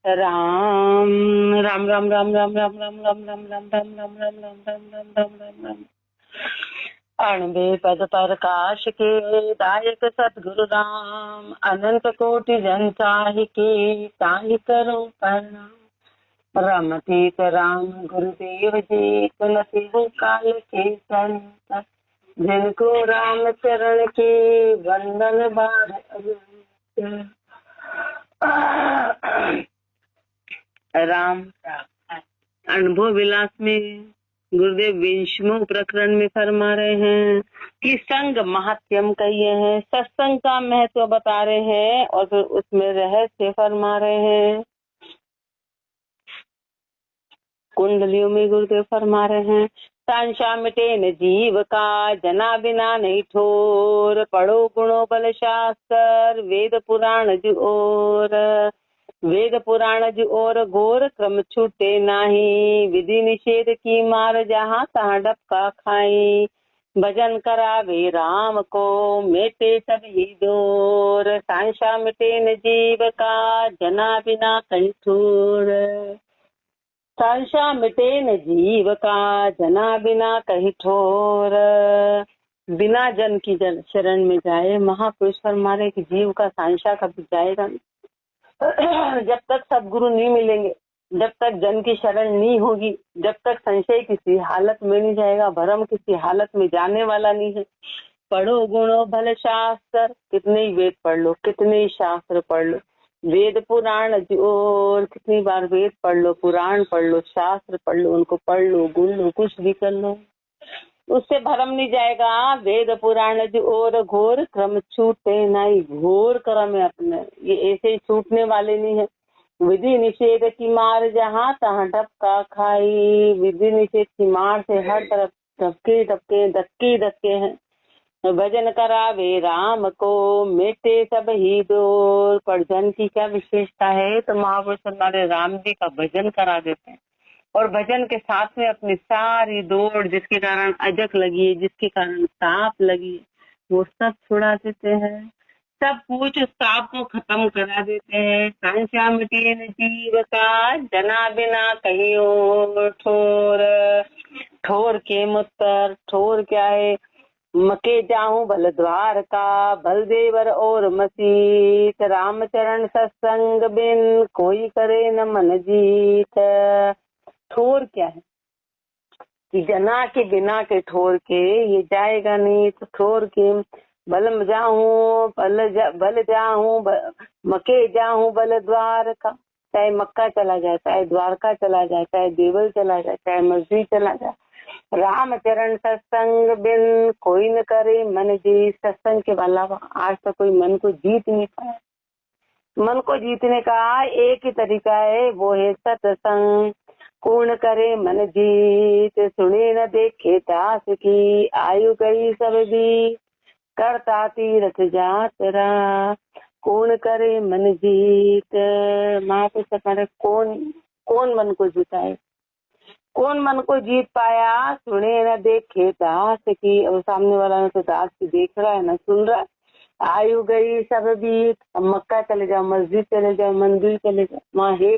राम राम राम राम राम राम राम राम राम राम राम राम राम राम राम राम राम राम राम। अणबे पद प्रकाश के दायक सतगुरु राम, अनंत कोटि जन के ताहि करो प्रणाम। रमतीत राम गुरुदेव जी, तुलसी हो काल के संत, जिनको राम चरण के वंदन बार। राम अनुभव विलास में गुरुदेव 20वें प्रकरण में फरमा रहे हैं कि संग महात्म्यम कहिए हैं, सत्संग का महत्व बता रहे हैं और फिर उसमें रहस्य फरमा रहे हैं। कुंडलियों में गुरुदेव फरमा रहे हैं, सांशा मिटे न जीव का, जना बिना नहीं ठोर, पढ़ो गुणों बल शास्त्र, वेद पुराण जो और, वेद पुराण जो और घोर क्रम छूटे नाही, विधि निषेध की मार जहाँ तहाँ डपका खाई, भजन करावे राम को मेटे सब ही दूर, सांशा मिटे न जीव का, जना बिना कहीं ठोर, सांशा मिटे न जीव का, जना बिना कहीं ठोर। बिना जन की जन शरण में जाए, महापुरुष फरमा रहे कि जीव का सांशा कभी जाएगा नहीं। जब तक सदगुरु नहीं मिलेंगे, जब तक जन की शरण नहीं होगी, जब तक संशय किसी हालत में नहीं जाएगा, भरम किसी हालत में जाने वाला नहीं है। पढ़ो गुणों भल शास्त्र, कितने ही वेद पढ़ लो, कितने ही शास्त्र पढ़ लो, वेद पुराण और कितनी बार वेद पढ़ लो, पुराण पढ़ लो, शास्त्र पढ़ लो, उनको पढ़ लो, गुण लो, कुछ भी कर लो, उससे भरम नहीं जाएगा। वेद पुराण और घोर क्रम छूटे नहीं, घोर क्रम है अपने, ये ऐसे ही छूटने वाले नहीं है। विधि निषेध की मार जहाँ तहाँ डपका खाई, विधि निषेध की मार से हर तरफ धक्के धक्के धक्के धक्के हैं। भजन करावे राम को मेटे सब ही दूर, पर जन की क्या विशेषता है, तो महापुरुष हमारे राम जी का भजन करा देते हैं और भजन के साथ में अपनी सारी दौड़, जिसके कारण अजक लगी है, जिसके कारण सांप लगी, वो सब छुड़ा देते हैं, सब कुछ सांप को खत्म करा देते हैं। सांशा मिटे न जीव का, जना बिना कहीं और ठोर, ठोर के मुत्तर, ठोर क्या है, मके जाऊं बल द्वार का, बलदेवर और मसीत, रामचरण सत्संग बिन कोई करे न मन जीत। ठोर क्या है कि जना के बिना के ठोर के ये जाएगा नहीं, तो ठोर के बल जाऊं बल जाऊं मके जाऊं बल द्वार का, चाहे मक्का चला जाए, चाहे द्वारका चला जाए, चाहे देवल चला जाए, चाहे मस्जिद चला जाए, रामचरण सत्संग बिन कोई न करे मन जीत। सत्संग के अलावा आज तक कोई मन को जीत नहीं पाया। मन को जीतने का एक ही तरीका है, वो है सत्संग। पूर्ण करे मन जीत, सुने न देखे दास की, आयु गई सब भी करता तीरथ यात्रा, कौन करे मन जीत। महापुरुष हमारे कौन मन को जीताए, कौन मन को जीत पाया, सुने न देखे दास की, और सामने वाला न तो दास की देख रहा है न सुन रहा है। आयु गई सब भी, मक्का चले जाओ, मस्जिद चले जाओ, मंदिर चले जाओ, वहाँ है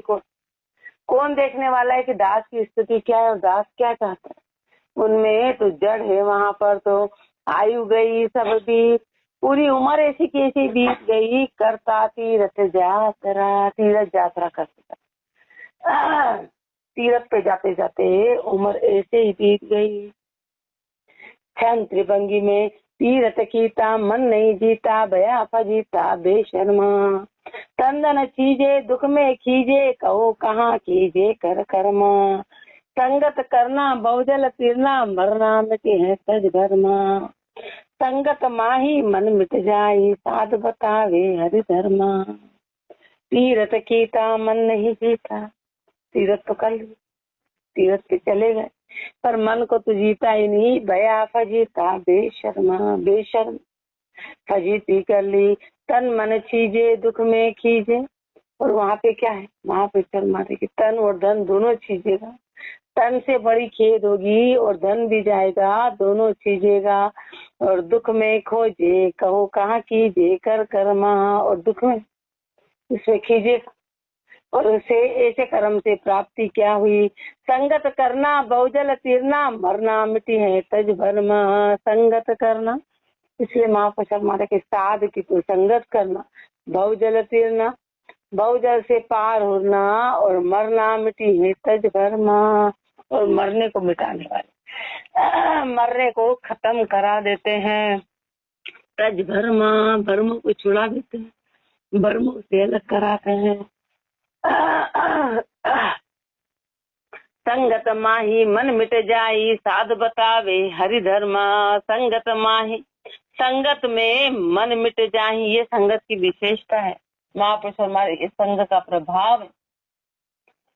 कौन देखने वाला है कि दास की स्थिति क्या है और दास क्या चाहता है। उनमें तो जड़ है, वहाँ पर तो आयु गई सब भी, पूरी उम्र ऐसी की ऐसी बीत गई, करता तीरथ यात्रा, तीरथ यात्रा करता, तीरथ पे जाते जाते उम्र ऐसे ही बीत गई। क्षण त्रिभंगी में तीरथ कीता, मन नहीं जीता, भया फजीता बेशर्मा, तंदन चीजे दुख में खीजे, कहो कहाँ कीजे कर कर्मा, संगत करना बहुजल तीरना, मरना मिटे है सज धर्मा, संगत माही मन मिट जाई, साध बतावे हरि धर्मा। तीरथ कीता मन नहीं जीता, तीरथ तो कर ली, तीरथ पे चले गए, पर मन को तो जीता ही नहीं। भया फजीता बेशर्मा, बेशर्म फजीती कर ली, तन मन छीजे दुख में खीजे, और वहाँ पे क्या है, वहाँ पे शर्मा कि तन और धन दोनों छीजेगा, तन से बड़ी खेद होगी और धन भी जाएगा, दोनों छीजेगा, और दुख में खोजे, कहो कहाँ कीजे कर कर्मा, और दुख में इसमें खीजेगा, और उसे ऐसे कर्म से प्राप्ति क्या हुई? संगत करना बहुजल तीरना, मरना मिटी है तज भरम। संगत करना, इसलिए महापुरुष हमारे के साध की तो संगत करना, बहुजल तीरना, बहुजल से पार होना, और मरना मिटी है तज भरम, और मरने को मिटाने वाले, मरने को खत्म करा देते हैं। तज भरम, भरम को छुड़ा देते हैं, भरमों से अलग कराते हैं। संगत माही मन मिट जाई, साध बतावे हरि धर्मा। संगत माही, संगत में मन मिट जाही, ये संगत की विशेषता है। महापुरुष हमारे इस संगत का प्रभाव है,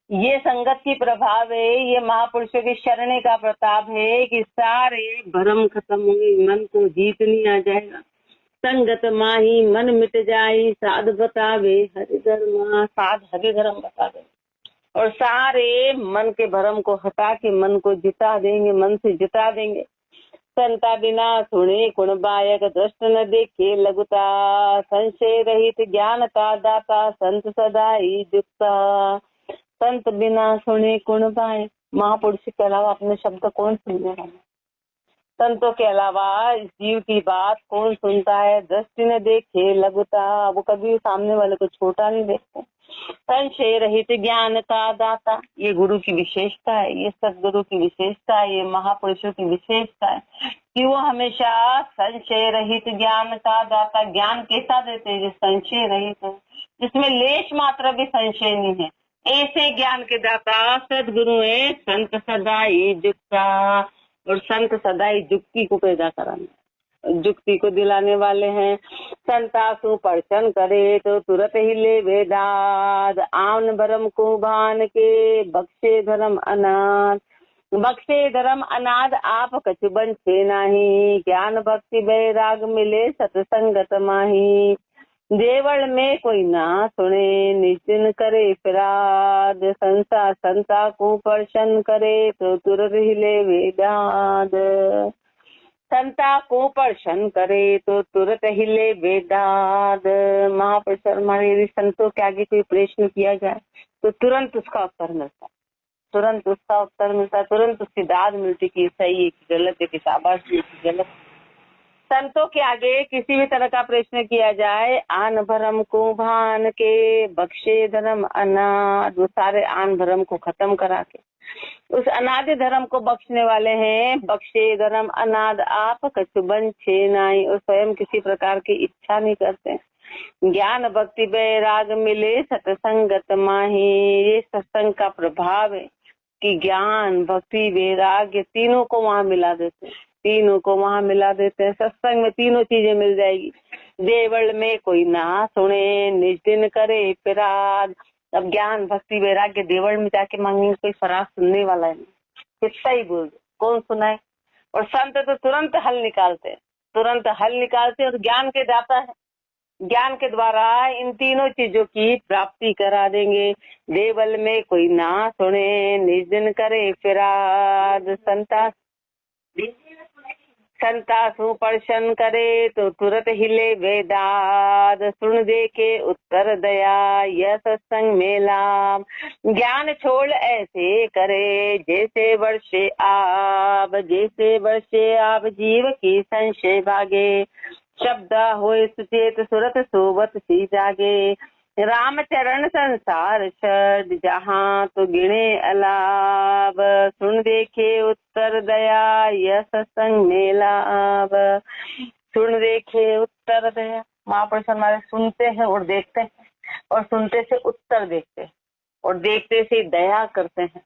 ये संगत की प्रभाव है, ये महापुरुषों की शरणे का प्रताप है कि सारे भ्रम खत्म होंगे, मन को जीतनी आ जाएगा। संगत माही मन मिट जाई, साध बतावे हरि धर्म, साध हरि धर्म बता दे, और सारे मन के भ्रम को हटा के मन को जिता देंगे, मन से जिता देंगे। संता बिना सुने गुण बायक, दृष्ट न देखे लघुता, संशय रहित ज्ञान का दाता, संत सदा ही युक्ता। संत बिना सुने गुण बायक, महापुरुष के अलावा अपने शब्द कौन सुनने वाला? संतों के अलावा इस जीव की बात कौन सुनता है? दृष्टि ने देखे लघुता, वो कभी सामने वाले को छोटा नहीं देखते। संशय रहित ज्ञान का दाता, ये गुरु की विशेषता है, ये सदगुरु की विशेषता है, ये महापुरुषों की विशेषता है कि वो हमेशा संशय रहित ज्ञान का दाता। ज्ञान कैसा देते हैं? जो संशय रहित है, जिसमें लेश मात्र भी संशय नहीं है, ऐसे ज्ञान के दाता सदगुरु है। संत सदा ही युक्ता, और संत सदा ही युक्ति को पैदा कराने, युक्ति को दिलाने वाले हैं। संतासु परचन करे तो तुरंत ही ले वेदाद, आन भरम को भान के बख्शे धर्म अनाथ। बख्शे धर्म अनाथ आप कछु बंछे नाही, ज्ञान भक्ति बैराग मिले सत्संगत माही। देवल में कोई ना सुने, निश्चिन करे फिराद, संसा संता को परशन करे तो तुरंत ही ले वेदाद। संता को परशन करे तो तुरंत ही ले वेदाद। महापुरुष हमारे यदि संतों के आगे कोई प्रश्न किया जाए तो तुरंत उसका उत्तर मिलता है, तुरंत उसका उत्तर मिलता है, तुरंत उसकी दाद मिलती कि सही है कि गलत है, कि शाबाश है कि गलत। संतों के आगे किसी भी तरह का प्रश्न किया जाए, आन भरम को भान के बख्शे धर्म अनाद, वो सारे आन भरम को खत्म करा के उस अनादि धर्म को बख्शने वाले हैं। बख्शे धर्म अनाद आप कछु बंछे नाई, और स्वयं किसी प्रकार की इच्छा नहीं करते। ज्ञान भक्ति बैराग मिले सत्संगत माही, ये सत्संग का प्रभाव है कि ज्ञान भक्ति वैराग्य तीनों को वहाँ मिला देते हैं, तीनों को वहाँ मिला देते हैं। सत्संग में तीनों चीजें मिल जाएगी। देवल में कोई ना सुने, निज दिन करे पिराद। अब ज्ञान भक्ति वैराग्य देवल में जाके मांगेंगे, कोई फराग सुनने वाला है नहीं, कितना ही बोल दे, कौन सुनाए। और संत तो तुरंत हल निकालते हैं, तुरंत हल निकालते, और ज्ञान के दाता है, ज्ञान के द्वारा इन तीनों चीजों की प्राप्ति करा देंगे। देवल में कोई ना सुने, निज दिन करे फिराद। संता सुपर्शन करे तो तुरंत हिले वेदाद, सुन दे के उत्तर दया यह सत्संग मेला। ज्ञान छोड़ ऐसे करे जैसे वर्षे आब, जैसे वर्षे आब जीव की संशय भागे। शब्द होए सुचेत सुरत सोवत सी जागे। रामचरण संसार छद जहाँ तो गिणे अलाब, सुन देखे उत्तर दया यह सत्संग में लाभ। सुन देखे उत्तर दया, महापुरुष हमारे सुनते हैं और देखते हैं, और सुनते से उत्तर देखते हैं, और देखते से दया करते हैं।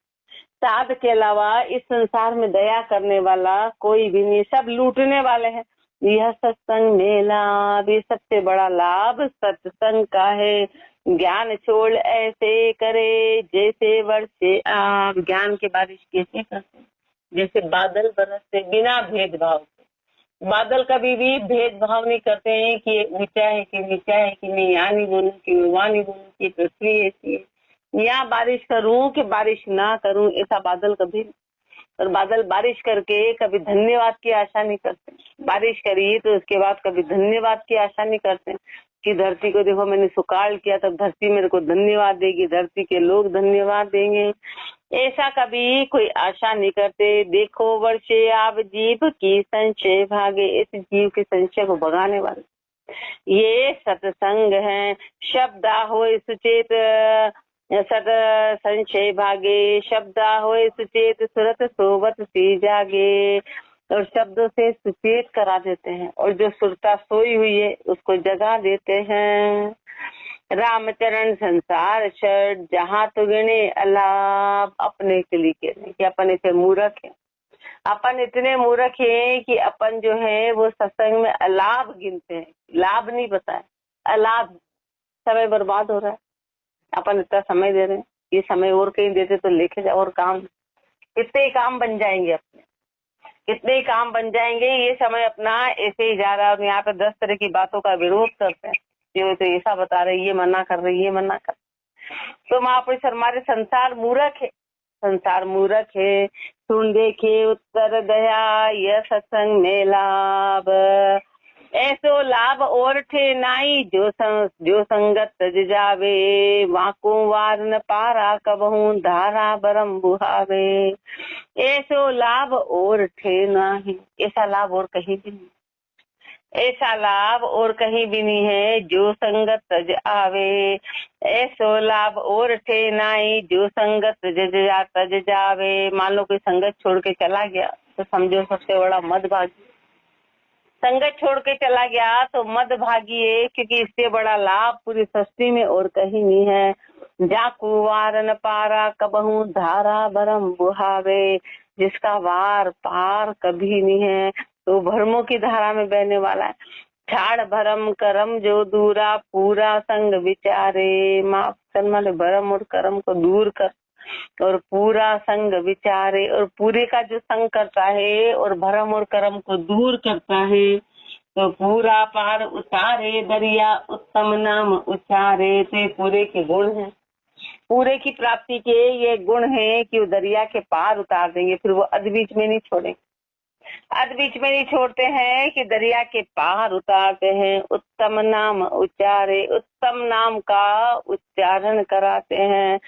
साध के अलावा इस संसार में दया करने वाला कोई भी नहीं, सब लूटने वाले हैं। यह सत्संग में लाभ, ये सबसे बड़ा लाभ सत्संग का है। ज्ञान छोड़ ऐसे करे जैसे वर्षे आप, ज्ञान की बारिश कैसे करते, जैसे बादल बरसते बिना भेदभाव के। बादल कभी भी भेदभाव नहीं करते हैं कि ये ऊंचा है कि नीचा है, कि मैं यहाँ नहीं बोलूँ कि मैं वहाँ नहीं बोलूँ, कि पृथ्वी ऐसी है, यहाँ बारिश करूँ कि बारिश ना करूँ, ऐसा बादल कभी। और बादल बारिश करके कभी धन्यवाद की आशा नहीं करते, बारिश करी तो उसके बाद कभी धन्यवाद की आशा नहीं करते। कि धरती को देखो मैंने सुकाल किया, तब धरती मेरे को धन्यवाद देगी, धरती के लोग धन्यवाद देंगे। ऐसा कभी कोई आशा नहीं करते। देखो वर्षे आप जीव की संशय भागे, इस जीव के संशय को भगाने वाले ये सत्संग है। शब्दा हो सुचेत सत संशय भागे, शब्दा हो सुचेत सुरत सोवत सी जागे। और शब्दों से सुचेत करा देते हैं और जो सुरता सोई हुई है उसको जगा देते हैं। रामचरण संसार छठ, जहाँ तो गिने अलाप, अपने के लिए कह रहे कि अपन इतने मूर्ख है, अपन इतने मूर्ख है कि अपन जो है वो सत्संग में अलाभ गिनते हैं, लाभ नहीं पता है, अलाभ। समय बर्बाद हो रहा है, अपन इतना समय दे रहे हैं, ये समय और कहीं देते तो लेके जाओ और काम, कितने ही काम बन जाएंगे अपने, कितने ही काम बन जाएंगे। ये समय अपना ऐसे ही जा रहा है और यहाँ पे 10 तरह की बातों का विरोध करते हैं, ये तो ऐसा बता रहे, ये मना कर रही, ये मना कर। तो महापुरुष हमारे संसार मूर्ख है, संसार मूर्ख है। सुन देखे उत्तर दया, यह सत्संग में लाभ, ऐसो लाभ और थे नाई, जो संगत तज जावे। वाको वार न पारा कबहू, धारा बरम बुहावे। ऐसो लाभ और थे नाही, ऐसा लाभ और कहीं भी नहीं, ऐसा लाभ और कहीं भी नहीं है, जो संगत तज आवे। ऐसो लाभ और थे नाई, जो संगत तज जावे। मान लो कोई संगत छोड़ के चला गया तो समझो सबसे बड़ा मदभागी, संगत छोड़ के चला गया तो मदभागी है, क्योंकि इससे बड़ा लाभ पूरी सृष्टि में और कहीं नहीं है। जाकू वार न पारा कबहू, धारा भरम बुहावे। जिसका वार पार कभी नहीं है तो भरमों की धारा में बहने वाला है। छाड़ भरम करम जो दूरा, पूरा संग विचारे। माफ करने वाले भरम और कर्म को दूर कर और पूरा संग विचारे, और पूरे का जो संग करता है और भरम और कर्म को दूर करता है तो पूरा पार उतारे दरिया, उत्तम नाम उचारे। तो पूरे के गुण हैं, पूरे की प्राप्ति के ये गुण है कि वो दरिया के पार उतार देंगे, फिर वो अध बीच में नहीं छोड़ेंगे, अध बीच में नहीं छोड़ते हैं कि दरिया के पार उतारते हैं। उत्तम नाम उच्चारे, उत्तम नाम का उच्चारण कराते हैं।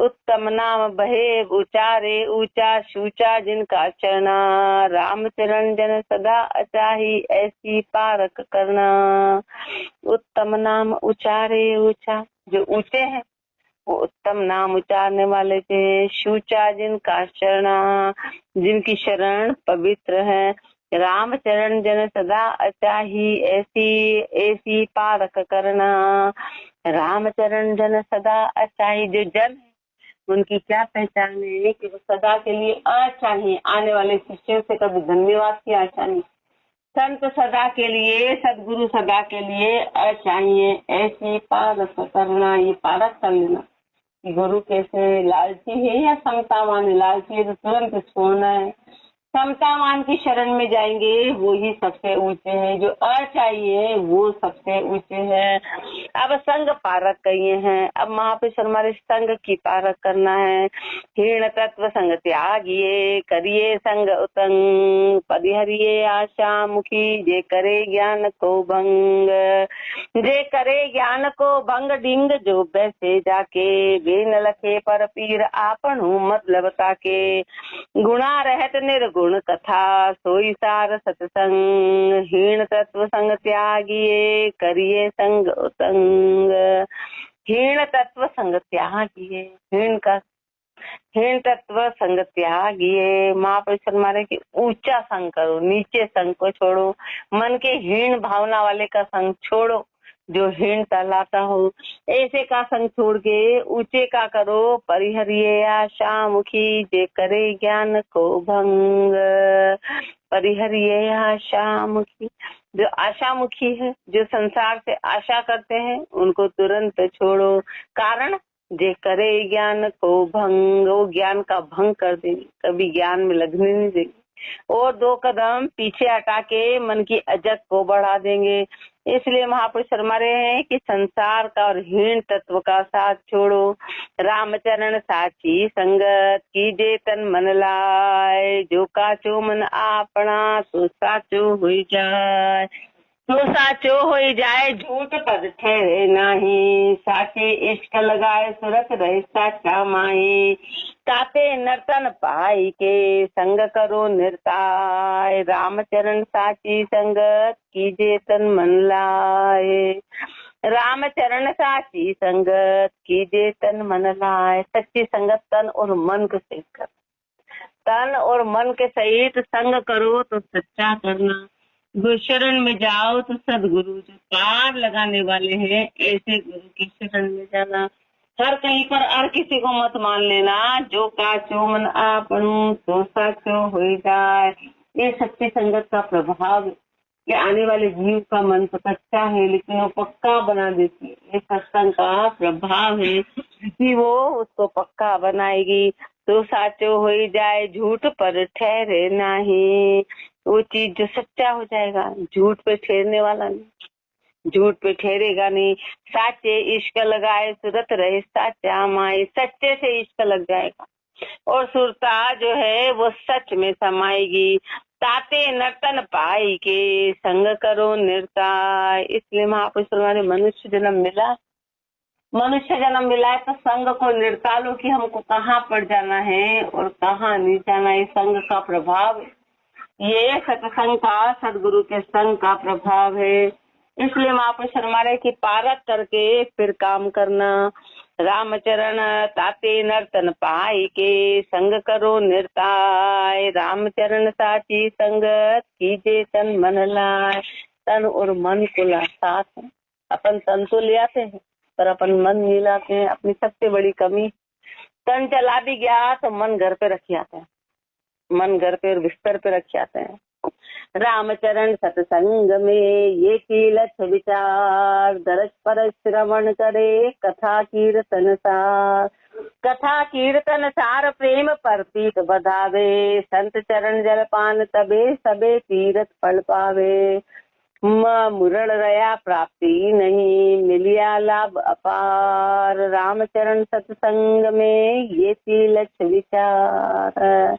उत्तम नाम बहे उचारे, ऊंचा सूचा जिनका चरना। रामचरण जन सदा अचाही, ऐसी पारक करना। उत्तम नाम उचारे, ऊंचा जो ऊंचे हैं वो उत्तम नाम उचारने वाले थे। शूचा जिनका शरणा, जिनकी शरण पवित्र है। रामचरण जन सदा अचाही, ऐसी पारक करना। रामचरण जन सदा अचाही, जो जन है उनकी क्या पहचान है कि वो सदा के लिए अचाही, आने वाले शिष्यों से कभी धन्यवाद की आशा नहीं। संत सदा के लिए, सदगुरु सदा के लिए अचाहिए, ऐसी पारक करना। ये पारक कर लेना गुरु कैसे लालची है या समतावान। लालची है तो तुरंत छोड़ना है, समतावान की शरण में जाएंगे वो ही सबसे ऊंचे हैं, जो अचाहिए वो सबसे ऊंचे हैं। अब संग पारक कहिए हैं, अब महापुरुष हमारे संग की पारक करना है। हीण तत्व संग त्यागिए, करिए संग उतंग। परिहरिये आशा मुखी, जे करे ज्ञान को भंग। जे करे ज्ञान को भंग, डिंग जो बैसे जाके। वे न लखे पर पीर आपनु मतलब ताके। गुणा रहत निर्गुण कथा, सोई सार सत्संग। हीण तत्व संग त्यागिए, करिए संग उतंग। हीण तत्व संग त्यागिए, हीण तत्व संग त्यागिए। महापुरुष हमारे की ऊंचा संग करो, नीचे संग को छोड़ो। मन के हीण भावना वाले का संग छोड़ो, जो हीणता लाता हो। ऐसे का संग छोड़ के ऊंचे का करो। परिहरिये आशा मुखी, जे करे ज्ञान को भंग। परिहरिये आशा मुखी, जो आशा मुखी है, जो संसार से आशा करते हैं उनको तुरंत छोड़ो। कारण जे करे ज्ञान को भंग, वो ज्ञान का भंग कर देंगे, कभी ज्ञान में लगने नहीं देंगे और 2 कदम पीछे हटा के मन की अजग को बढ़ा देंगे। इसलिए महापुरुष फरमा रहे हैं कि संसार का और हीन तत्व का साथ छोड़ो। रामचरण साची संगत, कीजे तन मन लाए। जो काचो मन आपना, तो साचो हुई जाए। तो साचो हो जाए झूठ पद ठहरे नाही, साचे इश्क लगाए सुरत रहे साचा माही। ताते नर्तन पाई के संग करो निर्ताय, रामचरण साची संगत कीजे तन मन लाए। रामचरण साची संगत कीजे तन मन लाए। सच्ची संगत तन और मन को सहित कर, तन और मन के सहित संग करो तो सच्चा करना। गुरु शरण में जाओ तो सदगुरु जो पार लगाने वाले हैं ऐसे गुरु की शरण में जाना। हर कहीं पर हर किसी को मत मान लेना, जो काचो मन आपनु तो साचो हो जाए। ये सच्ची संगत का प्रभाव है कि आने वाले जीव का मन तो कच्चा है लेकिन वो पक्का बना देती है। ये सत्संग का प्रभाव है कि वो उसको पक्का बनाएगी। तो साचो हो जाए झूठ पर ठहरे नहीं, वो चीज जो सच्चा हो जाएगा, झूठ पे ठहरने वाला नहीं, झूठ पे ठहरेगा नहीं। साचे इश्क लगाए सुरत रहे साचा माई, सच्चे से इश्क लग जाएगा और सुरता जो है वो सच में समाएगी। ताते नर्तन पाई के संग करो निर्ताय। इसलिए महापुरुष हमारे मनुष्य जन्म मिला, मनुष्य जन्म मिला है तो संग को निर्ता लो कि हमको कहाँ पर जाना है और कहाँ नहीं जाना है। संग का प्रभाव, ये सत्संग का सदगुरु के संग का प्रभाव है। इसलिए महापुरुष हमारे की पारक करके फिर काम करना। रामचरण ताते नर्तन पाई के संग करो निर्ताय, रामचरण साची संगत कीजे तन मन लाए। तन और मन को ला साथ है। अपन तन तो ले आते हैं पर अपन मन नहीं लाते हैं, अपनी सबसे बड़ी कमी। तन चला भी गया तो मन घर पे रख आते हैं, मन घर पे और बिस्तर पे रख आते हैं। रामचरण सत्संग में ये कीलत विचार, दरस पर श्रवण करे कथा कीर्तन सार। कथा कीर्तन सार प्रेम प्रतीत बधावे, संत चरण जलपान तबे सबे तीरथ फल पावे। मुरड़ रया प्राप्ति नहीं, मिलिया लाभ अपार, रामचरण सत्संग में ये तीलक्ष विचार।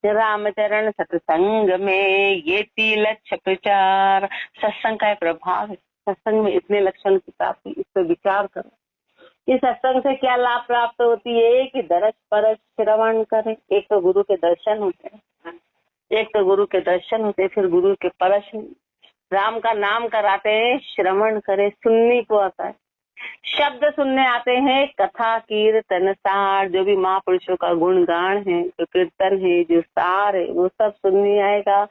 रामचरण सत्संग में ये तीलक्ष विचार। सत्संग का प्रभाव है, सत्संग में इतने लक्षण की प्राप्ति, इस पर विचार करो। इस सत्संग से क्या लाभ प्राप्त होती है कि दरस परस श्रवण करें। एक तो गुरु के दर्शन होते हैं, एक तो गुरु के दर्शन होते, फिर गुरु के परस, राम का नाम कराते हैं, श्रवण करे, सुनने को आता है, शब्द सुनने आते हैं। कथा कीर्तन सार, जो भी महापुरुषों का गुणगान है, जो कीर्तन है, जो सार है, वो सब सुनने आएगा।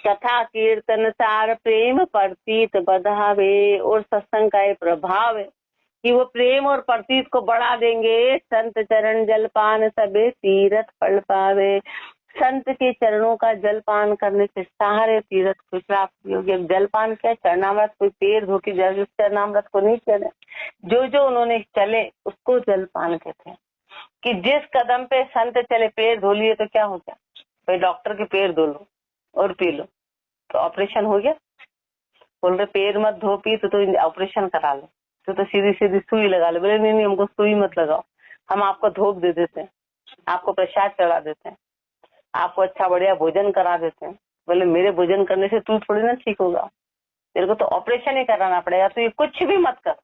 कथा कीर्तन सार प्रेम प्रतीत बधावे, और सत्संग का ये प्रभाव है कि वो प्रेम और प्रतीत को बढ़ा देंगे। संत चरण जलपान सबे तीरथ फल पावे, संत के चरणों का जलपान करने से सारे तीर्थ को प्राप्ति होगी। अब जलपान क्या, चरणामृत, कोई पैर धो के चरणामृत को नहीं चले, जो जो उन्होंने चले उसको जलपान कहते हैं। कि जिस कदम पे संत चले, पैर धो लिए तो क्या हो गया, भाई डॉक्टर के पैर धो लो और पी लो तो ऑपरेशन हो गया। बोल रहे पैर मत धो पी तो ऑपरेशन करा लो, तो सीधी सीधी सुई लगा लो। बोले नहीं, हमको सुई मत लगाओ, हम आपको धूप दे देते हैं, आपको प्रसाद चढ़ा देते हैं, आपको अच्छा बढ़िया भोजन करा देते हैं। बोले मेरे भोजन करने से तू थोड़ी ना ठीक होगा, तेरे को तो ऑपरेशन ही कराना पड़ेगा, तो ये कुछ भी मत कर,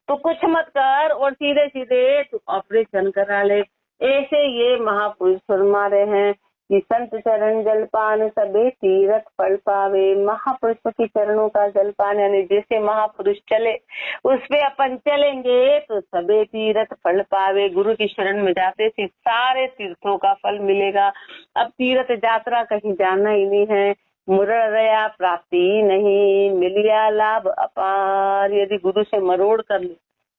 तो कुछ मत कर और सीधे सीधे तू ऑपरेशन करा ले। ऐसे ये महापुरुष फरमा रहे हैं कि संत चरण जलपान सबे तीरथ फल पावे। महापुरुषों के चरणों का जलपान यानी जैसे महापुरुष चले उस पे अपन चलेंगे तो सबे तीरथ फल पावे। गुरु की शरण में जाते से सारे तीर्थों का फल मिलेगा। अब तीर्थ यात्रा कहीं जाना ही नहीं है। मुरड़ रया प्राप्ति नहीं, मिलिया लाभ अपार। यदि गुरु से मरोड़ कर ले,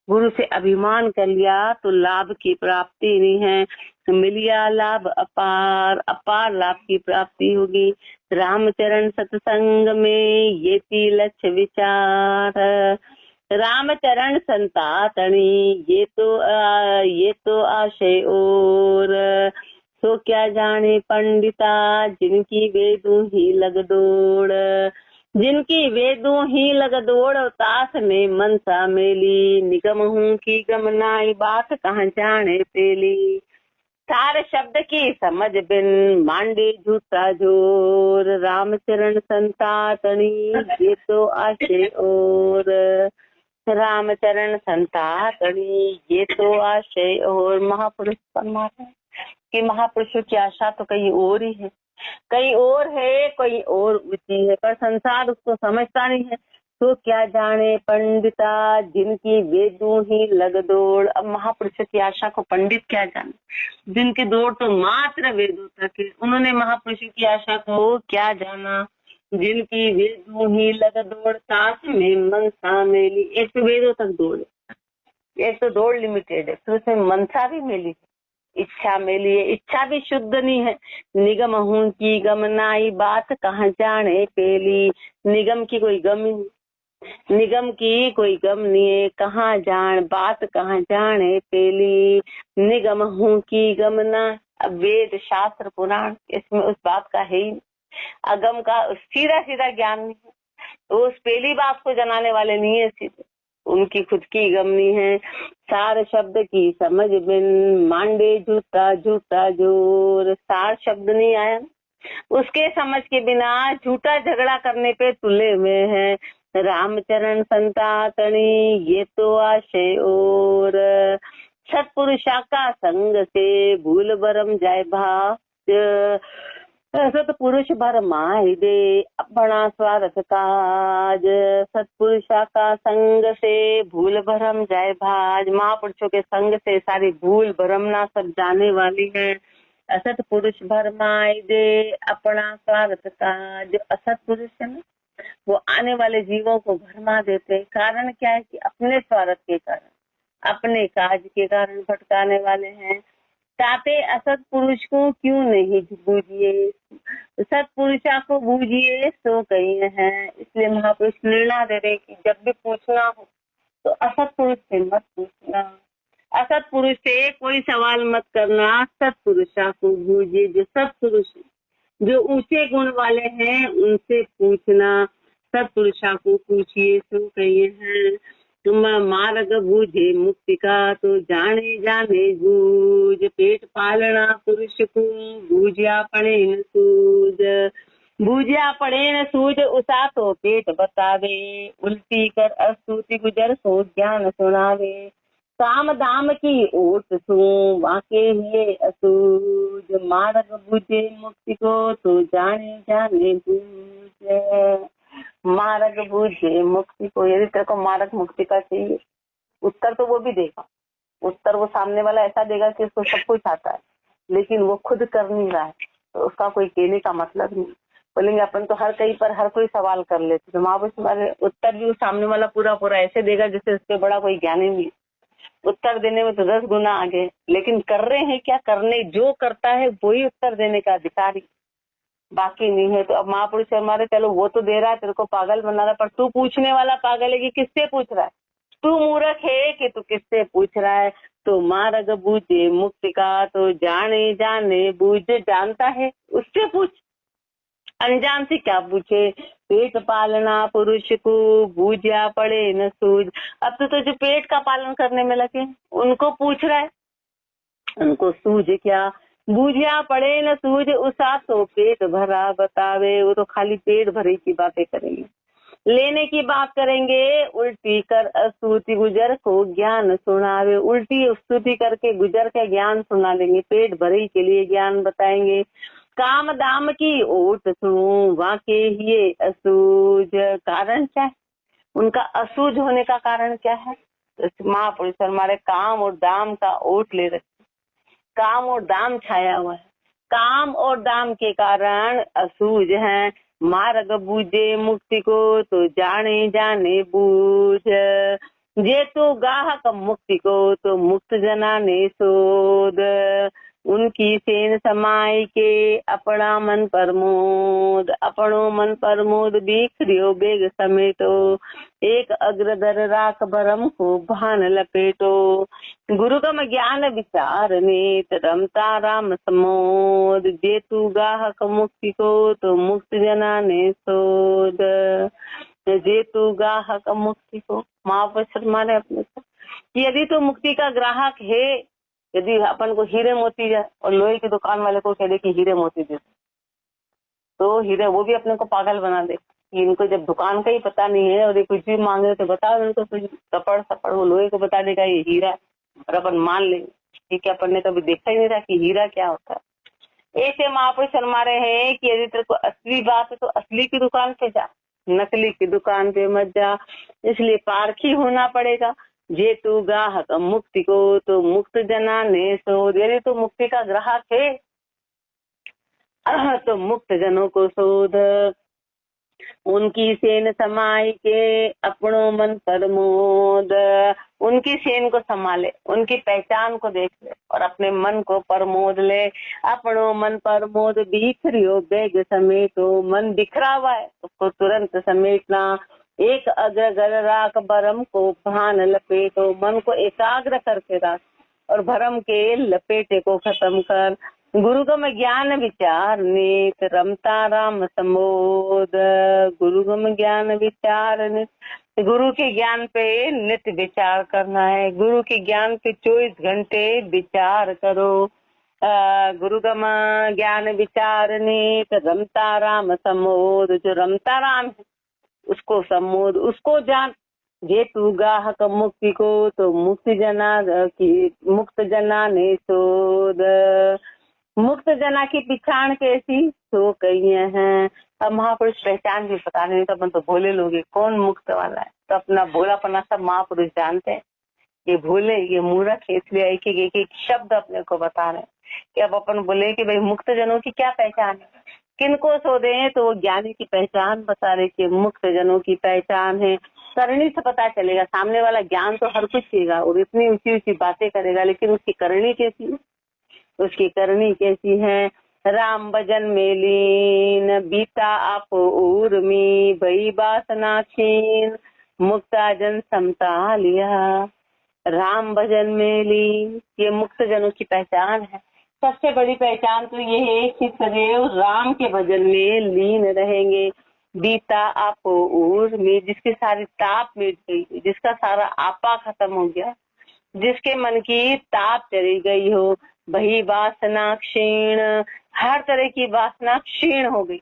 गुरु से अभिमान कर लिया तो लाभ की प्राप्ति नहीं है। मिलिया लाभ अपार, अपार लाभ की प्राप्ति होगी। रामचरण सत्संग में ये तीलक्ष विचार, रामचरण संतातणी ये तो आशय और। तो क्या जाने पंडिता जिनकी वेदों ही लग दौड़, जिनकी वेदों ही लग दौड़ तास में मनसा मेली। निगम हूँ की गमनाई बात कहाँ जाने पेली। सार शब्द की समझ बिन मांडे झूठा जोर, रामचरण संतातनी ये तो आशय और, रामचरण संतातनी ये तो आशय और। महापुरुष फरमाते हैं कि महापुरुषों की आशा तो कहीं और ही है, कहीं और है, कोई और ऊंची है, पर संसार उसको समझता नहीं है। तो क्या जाने पंडिता जिनकी वेदों ही लग दौड़। अब महापुरुषों की आशा को पंडित क्या जाने, जिनकी दौड़ तो मात्र वेदों तक है, उन्होंने महापुरुषों की आशा को क्या जाना। जिनकी वेदों ही लग दौड़ सास में मनसा मेली। एक तो वेदों तक दौड़ है, एक तो दौड़ लिमिटेड है, फिर उसमें मनसा भी मेली है, इच्छा मेली है, इच्छा भी शुद्ध नहीं है। निगम हूँ की गम नाई बात कहाँ जाने पेली। निगम की कोई गम नहीं, निगम की कोई गम नहीं है, कहाँ जान बात कहाँ जाने पेली। निगम हूँ की गम ना, अब वेद शास्त्र पुराण इसमें उस बात का है ही, अगम का सीधा सीधा ज्ञान नहीं है, तो उस पहली बात को जनाने वाले नहीं है, सीधे उनकी खुद की गमनी है। सार शब्द की समझ बिन मांडे झूठा झूठा जोर। सार शब्द नहीं आया, उसके समझ के बिना झूठा झगड़ा करने पे तुले हुए हैं। रामचरण संतातनी ये तो आशय और, सत्पुरुषा का संग से भूल भरम जाए भाग। सतपुरुष भरमाए दे अपना स्वार्थ काज। सतपुरुषा का संग से भूल भरम जाए भाज। महापुरुषों के संग से सारी भूल भरमना सब जाने वाली है। असत पुरुष भरमाए दे अपना स्वार्थ काज। जो असत पुरुष है ना, वो आने वाले जीवों को भरमा देते। कारण क्या है कि अपने स्वार्थ के कारण, अपने काज के कारण भटकाने वाले हैं। ताते असत पुरुष को क्यों नहीं बूझिए, सतपुरुषा को बूझिए सो कही है। इसलिए महापुरुष निर्णय दे रहे कि जब भी पूछना हो तो असत पुरुष से मत पूछना, असत पुरुष से कोई सवाल मत करना, सतपुरुषा को बूझिए। जो सतपुरुष जो ऊंचे गुण वाले हैं उनसे पूछना, सतपुरुषा को पूछिए सो कहिए हैं। तुम मार्ग बूझे मुक्ति का तो जाने जाने बूझ। पेट पालना पुरुष को बूझिया पड़े न सूझ। बूझिया पड़े न सूझ उसा तो पेट बतावे। उल्टी कर अस्तुति गुजर सो ज्ञान सुनावे। काम दाम की ओट सू वाके हुए असूझ। मार्ग बूझे मुक्ति को तो जाने जाने बूझ। मार्ग बूझे मुक्ति को, यदि तेरे को मार्ग मुक्ति का चाहिए, उत्तर तो वो भी देगा, उत्तर वो सामने वाला ऐसा देगा कि उसको सब कुछ आता है, लेकिन वो खुद कर नहीं रहा है, तो उसका कोई कहने का मतलब नहीं। बोलेंगे अपन तो हर कहीं पर हर कोई सवाल कर लेते, तो महापुरुष हमारे उत्तर भी सामने वाला पूरा पूरा ऐसे देगा जैसे उससे बड़ा कोई ज्ञान ही नहीं। उत्तर देने में तो 10 गुना आगे, लेकिन कर रहे हैं क्या, करने जो करता है वही उत्तर देने का अधिकारी, बाकी नहीं है। तो अब महापुरुष हमारे, चलो वो तो दे रहा है, तेरे को पागल बना रहा है, पर तू पूछने वाला पागल है कि किससे पूछ रहा है, तू मूर्ख है कि तू किससे पूछ रहा है। तो मार्ग बूझे मुक्ति का तो जाने जाने बूझ। जानता है उससे पूछ, अनजान से क्या पूछे। पेट पालना पुरुष को बूझा पड़े न सूझ। अब तो जो पेट का पालन करने में लगे उनको पूछ रहा है, उनको सूझ क्या। बूझिया पड़े न सूझ उसा तो पेट भरा बतावे। वो तो खाली पेट भरे की बातें करेंगे, लेने की बात करेंगे। उल्टी कर स्तुति गुजर को ज्ञान सुनावे। उल्टी स्तुति करके गुजर का ज्ञान सुना देंगे, पेट भरे के लिए ज्ञान बताएंगे। काम दाम की ओट सुनूं वाके ये असूझ। कारण क्या है उनका असूझ होने का, कारण क्या है। महापुरुष हमारे काम और दाम का ओट ले रखे, काम और दाम छाया हुआ है, काम और दाम के कारण असूझ है। मार्ग बूझे मुक्ति को तो जाने जाने बूझ। जे तो गाहक मुक्ति को तो मुक्त जना ने शोध। उनकी सेन समाई के अपना मन प्रमोद। अपनो मन प्रमोद बिखरियो बेग समेटो। एक अग्रधर राख भरम को भान लपेटो। गुरुगम ज्ञान विचार नेत रमता राम समोद। जे तू गाहक मुक्ति को तो मुक्त जना ने शोध। जे तू ग्राहक मुक्ति को, महापुरुष माने अपने को, यदि तू मुक्ति का ग्राहक है यदि अपन को हीरे मोती जाए और लोहे की दुकान वाले को कह दे कि हीरे मोती दे, तो हीरे वो भी अपने को पागल बना दे कि इनको जब दुकान का ही पता नहीं है और ये कुछ भी मांग रहे तो बताओ इनको कुछ कपड़ सपड़, वो लोहे को बता देगा ये हीरा है और अपन मान लेंगे। ठीक है, अपन ने कभी देखा ही नहीं था कि हीरा क्या होता है। ऐसे महापुरुष फरमा रहे हैं कि यदि तेरे को असली बात है तो असली की दुकान पे जा, नकली की दुकान पे मत जा। इसलिए पारखी होना पड़ेगा। जे तू ग्राहक मुक्ति को तो मुक्त जना ने शोध, यदि तू मुक्ति का ग्राहक है तो मुक्त जनों को शोध। उनकी सेन समाई के अपनों मन प्रमोद, उनकी सेन को संभाले, उनकी पहचान को देख ले और अपने मन को प्रमोद ले। अपनों मन प्रमोद बिखरियो बैग समेटो, मन बिखरा हुआ है उसको तुरंत समेटना। एक अग्रगर राख भरम को भान लपेटो, मन को एकाग्र करके रख और भरम के लपेटे को खत्म कर। गुरुगम ज्ञान विचार नित रमता राम समोद, गुरुगम ज्ञान विचार नित, गुरु के ज्ञान पे नित्य विचार करना है। गुरु के ज्ञान पे 24 घंटे विचार करो। गुरुगम ज्ञान विचार नित रमता राम समोद, जो रमता राम है उसको समोद, उसको जान। जे तू गाहक मुक्ति को तो मुक्ति जना की मुक्त जना ने शोध, मुक्त जना की पिछाण कैसी तो कही है। अब महापुरुष पहचान भी पता नहीं, तो अपन तो भोले लोग कौन मुक्त वाला है, तो अपना भोलापना सब महापुरुष जानते हैं। ये भोले ये मूर्ख है, इसलिए एक एक शब्द अपने को बता रहे हैं कि अब अपन बोले कि भाई मुक्त जनों की क्या पहचान है, किनको शोधे, तो वो ज्ञानी की पहचान बता रहे कि मुक्त जनों की पहचान है। करनी से पता चलेगा, सामने वाला ज्ञान तो हर कुछ देगा और इतनी ऊंची ऊंची बातें करेगा, लेकिन उसकी करनी कैसी है, उसकी करनी कैसी है। राम भजन में लीन बीता आप उर्मी, भई वासना क्षीण मुक्ता जन समता लिया। राम भजन में लीन, ये मुक्त जनों की पहचान है। सबसे बड़ी पहचान तो ये है कि सदैव राम के भजन में लीन रहेंगे। बीता आप उर्मी, जिसकी सारी ताप मिट गई, जिसका सारा आपा खत्म हो गया, जिसके मन की ताप चली गई हो। वही वासना क्षीण, हर तरह की वासना क्षीण हो गई।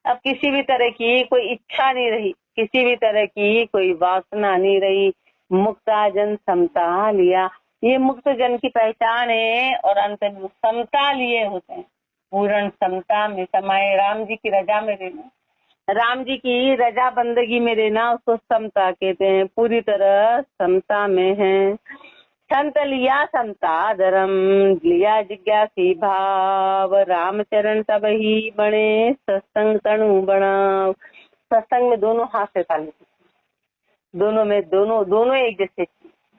अब किसी भी तरह की कोई इच्छा नहीं रही, किसी भी तरह की कोई वासना नहीं रही। मुक्ता जन समता लिया, ये मुक्त जन की पहचान है। और अंत में समता लिए होते हैं, पूर्ण समता में समाये, राम जी की रजा में रहना, राम जी की रजा बंदगी में रहना, उसको समता कहते हैं। पूरी तरह समता में है। संत लिया समता धर्म, लिया जिज्ञासी भाव, राम चरण तब ही बने सत्संग तनु बनाओ। सत्संग में दोनों हाथ से ताली, दोनों में दोनों एक जैसे,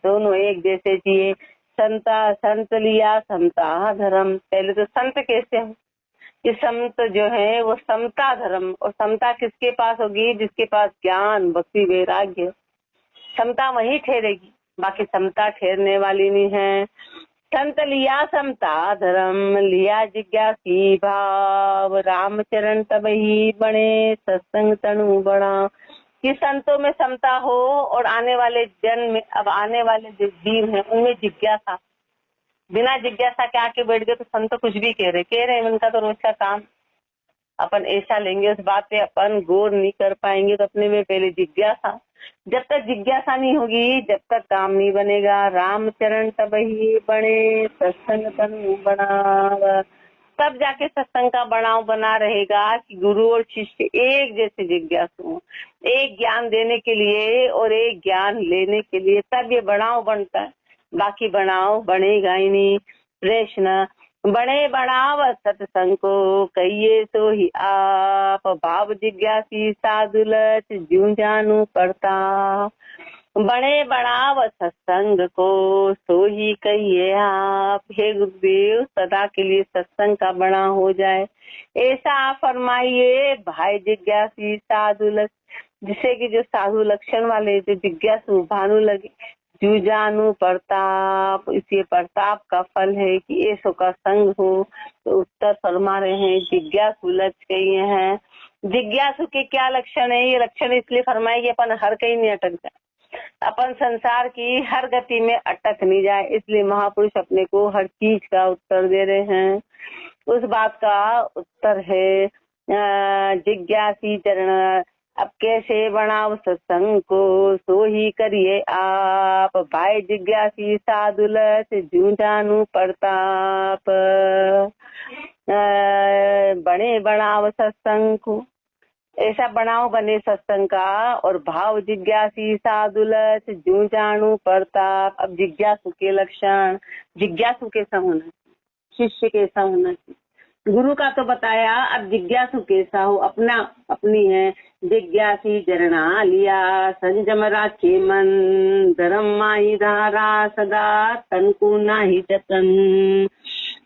दोनों एक जैसे चाहिए। संत लिया समता धर्म, पहले तो संत कैसे हो, ये संत जो है वो समता धर्म, और समता किसके पास होगी, जिसके पास ज्ञान भक्ति वैराग्य, समता वही ठहरेगी, बाकी समता ठहरने वाली नहीं है। संत लिया समता धर्म, लिया जिज्ञासी भाव, राम चरण तब ही बने सत्संग तनु बड़ा। कि संतों में समता हो और आने वाले जन्म में, अब आने वाले जो जीव है उनमें जिज्ञासा, बिना जिज्ञासा के आके बैठ गए तो संत कुछ भी कह रहे हैं, उनका तो रोज का काम। अपन ऐसा लेंगे उस बात पे अपन गौर नहीं कर पाएंगे, तो अपने में पहले जिज्ञासा, जब तक जिज्ञासा नहीं होगी जब तक काम नहीं बनेगा। राम चरण तब ही बने सत्संग तनु बना, तब जाके सत्संग का बनाव बना रहेगा कि गुरु और शिष्य एक जैसे जिज्ञासु, एक ज्ञान देने के लिए और एक ज्ञान लेने के लिए, तब ये बनाव बनता है, बाकी बनाव बनेगा ही नहीं। प्रश्न बड़े बढ़ाव सत्संग को कहिए सो ही आप, भाव जिज्ञासी साधु लच जूं जानू पड़ता। बड़े बढ़ाव सत्संग को सो ही कहिए आप, हे गुरुदेव सदा के लिए सत्संग का बड़ा हो जाए ऐसा आप फरमाइए। भाई जिज्ञासी साधु लक्ष, जिसे कि जो साधु लक्षण वाले जो जिज्ञासु भानु लगे, जू जानू प्रताप, इसी प्रताप का फल है कि ऐसो का संग हो। तो उत्तर फरमा रहे हैं जिज्ञासु लक्ष्य कहिए हैं। जिज्ञासु के क्या लक्षण है, ये लक्षण इसलिए फरमाए कि अपन हर कहीं नहीं अटक जाए, अपन संसार की हर गति में अटक नहीं जाए, इसलिए महापुरुष अपने को हर चीज का उत्तर दे रहे हैं। उस बात का उत्तर है जिज्ञासी चरण। अब कैसे बनाओ सत्संग को, सो ही करिए आप। भाई जिज्ञासी साधुलत जू जानू प्रताप। बने बनाओ सत्संग को, ऐसा बनाओ बने सत्संग का। और भाव जिज्ञासी साधुलत जू जानू प्रताप। अब जिज्ञासु के लक्षण, जिज्ञासु कैसा होना चाहिए, शिष्य कैसा होना चाहिए, गुरु का तो बताया, अब जिज्ञासु कैसा हो, अपना अपनी है। जिज्ञासी जरना लिया, संजम राखे मन, धर्म माही धारा सदा, तन को नाही जतन।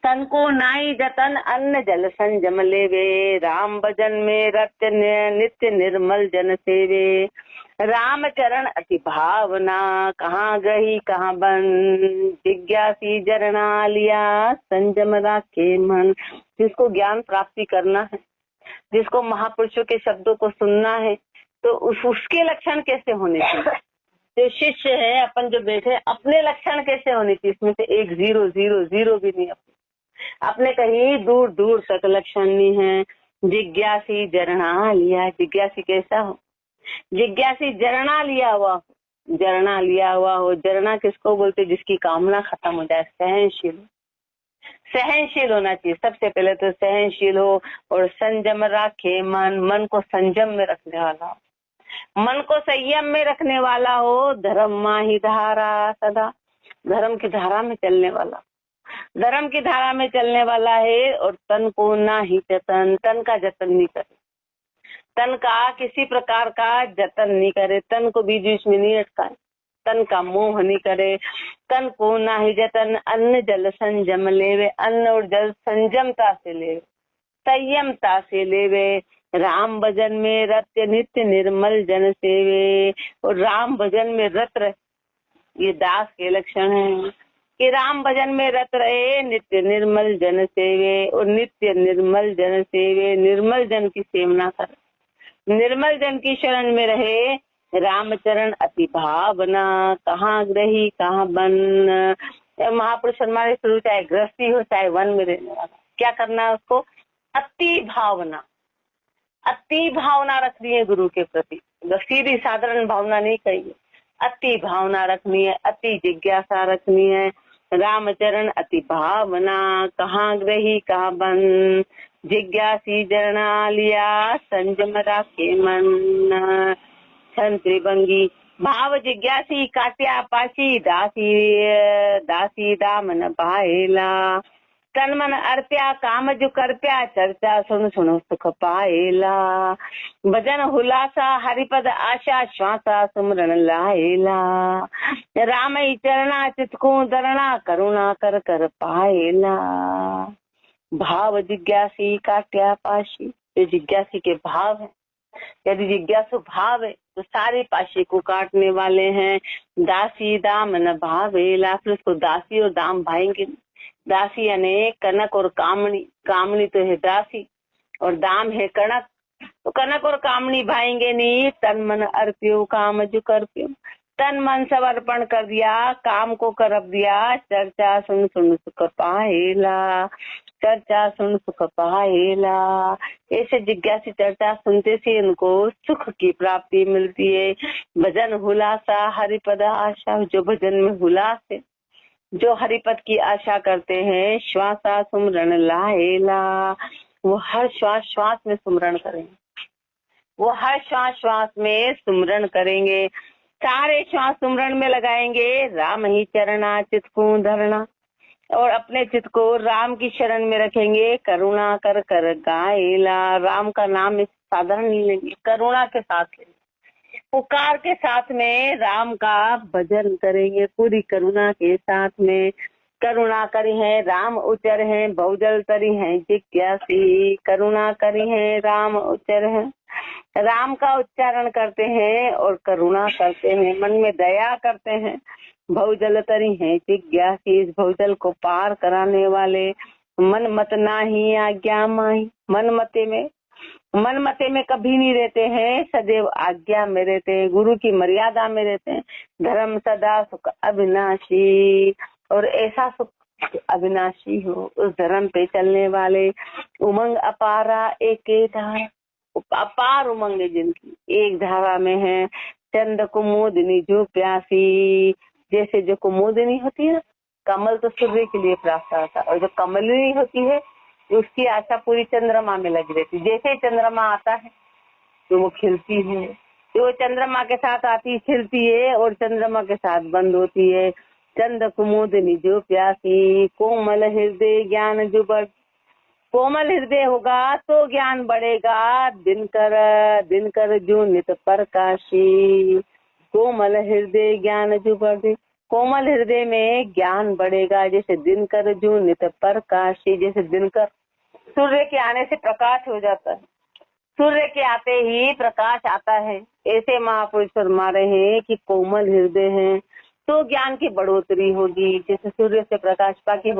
तन को नाई जतन, अन्न जल संजम लेवे, राम भजन में रत नित्य निर्मल जन सेवे। राम चरण अति भावना, कहाँ गही कहाँ बन, जिज्ञासी जरना लिया, संजम राखे मन। जिसको ज्ञान प्राप्ति करना है, जिसको महापुरुषों के शब्दों को सुनना है, तो उसके लक्षण कैसे होने चाहिए। जो शिष्य है अपन जो बैठे, अपने लक्षण कैसे होने चाहिए, इसमें से एक जीरो जीरो जीरो भी नहीं, अपने कहीं दूर दूर तक लक्षण नहीं है। जिज्ञासी जरना लिया, जिज्ञासी कैसा हो, जिज्ञासी जरना लिया हुआ हो, जरना लिया हुआ हो। जरना किसको बोलते, जिसकी कामना खत्म हो जाए, सहनशील, सहनशील होना चाहिए। सबसे पहले तो सहनशील हो, और संयम रखे मन, मन को संयम में रखने वाला हो, मन को संयम में रखने वाला हो। धर्म माही धारा सदा, धर्म की धारा में चलने वाला, धर्म की धारा में चलने वाला है। और तन को ना ही जतन, तन का जतन नहीं करे, तन का किसी प्रकार का जतन नहीं करे, तन को बीच बीच में नहीं अटकाए, तन का मोह नहीं करे। तन को ना ही जतन, अन्न जल संजम लेवे, अन्न और जल संयमता से लेवे, संयमता से लेवे। राम भजन में रत नित्य निर्मल जन सेवे, और राम भजन में रत रहे, ये दास के लक्षण है कि राम भजन में रत रहे, नित्य निर्मल जन सेवे। और नित्य निर्मल जन सेवे, निर्मल जन की सेवना करे, निर्मल जन की शरण में रहे। रामचरण अति भावना, कहाँ ग्रही कहाँ बन। महापुरुष हमारे शुरू चाहे गृहस्थी हो चाहे वन में रहने वाला, क्या करना है उसको, अति भावना, अति भावना रखनी है गुरु के प्रति। सीधी साधारण भावना नहीं कहिए, अति भावना रखनी है, अति जिज्ञासा रखनी है। रामचरण अति भावना, कहाँ ग्रही कहाँ बन, जिज्ञासी जरना लिया, संजम राखे मन। त्रिभंगी भाव जिज्ञासी, काट्या पाशी, दासी दामन पाएला। तन मन अर्प्या, काम जो करप्या, चर्चा सुन सुन सुख पाएला। भजन हुलासा, हरिपद आशा, श्वासा सुमरन लाएला। राम ही चरणा, चितको धरणा, करुणा कर कर पाएला। भाव जिज्ञासी काट्या पाशी, ये जिज्ञासी के भाव है। यदि जिज्ञासु भाव है तो सारे पाशी को काटने वाले हैं। दासी दाम न भावेला, फिर उसको दासी और दाम भाएंगे। दासी यानी कनक और कामनी, कामनी तो है दासी और दाम है कनक, तो कनक और कामनी भाएंगे नहीं। तन मन अर्प्यो, काम जो करप्यो, तन मन सब अर्पण कर दिया, काम को करप दिया। चर्चा सुन सुन सुख पाएला, चर्चा सुन सुख पाएला। ऐसे जिज्ञासी चर्चा सुनते से इनको सुख की प्राप्ति मिलती है। भजन हुलासा, हरिपद आशा, जो भजन में हुलास है, जो हरिपद की आशा करते हैं। श्वासा सुमरण लाएला, वो हर श्वास श्वास में सुमरण करेंगे, वो हर श्वास श्वास में सुमरण करेंगे। सारे श्वास सुमरण में लगाएंगे। राम ही चरणा चितको धरना, और अपने चित्त को राम की शरण में रखेंगे। करुणा कर कर गाएला, राम का नाम इस साधारण नहीं लेंगे, करुणा के साथ लेंगे, पुकार के साथ में राम का भजन करेंगे, पूरी करुणा के साथ में। करुणा करी है राम उचर है, बहुजल तरी है जिज्ञासी। करुणा करी है राम उचर है, राम का उच्चारण करते हैं और करुणा करते हैं, मन में दया करते हैं। बहुजल तरी है जिज्ञासी, इस बहुजल को पार कराने वाले। मन मत नाही आज्ञा माही, मन मते में मन मते में कभी नहीं रहते हैं, सदैव आज्ञा में रहते हैं, गुरु की मर्यादा में रहते हैं। धर्म सदा सुख अविनाशी, और ऐसा सुख अविनाशी हो उस धर्म पे चलने वाले। उमंग अपारा एक धारा, अपार उमंग है जिनकी, एक धारा में है। चंद कुमुदिनी जो प्यासी, जैसे जो कुमुदिनी होती है, कमल तो सूर्य के लिए प्राप्त आता है, और जो कमलिनी होती है उसकी आशा पूरी चंद्रमा में लगी रहती है। जैसे चंद्रमा आता है तो वो खिलती है, तो वो चंद्रमा के साथ आती खिलती है और चंद्रमा के साथ बंद होती है। चंद कुमुदिनी जो प्यासी, कोमल हृदय ज्ञान जो बढ़, कोमल हृदय होगा तो ज्ञान बढ़ेगा। दिनकर जो नित प्रकाशी, कोमल हृदय ज्ञान जो बढ़े, कोमल हृदय में ज्ञान बढ़ेगा। जैसे दिनकर जो नित प्रकाशी, जैसे दिनकर सूर्य के आने से प्रकाश हो जाता है, सूर्य के आते ही प्रकाश आता है। ऐसे महापुरुष फरमा रहे हैं कि कोमल हृदय है तो ज्ञान की बढ़ोतरी होगी, जैसे सूर्य से प्रकाश पाके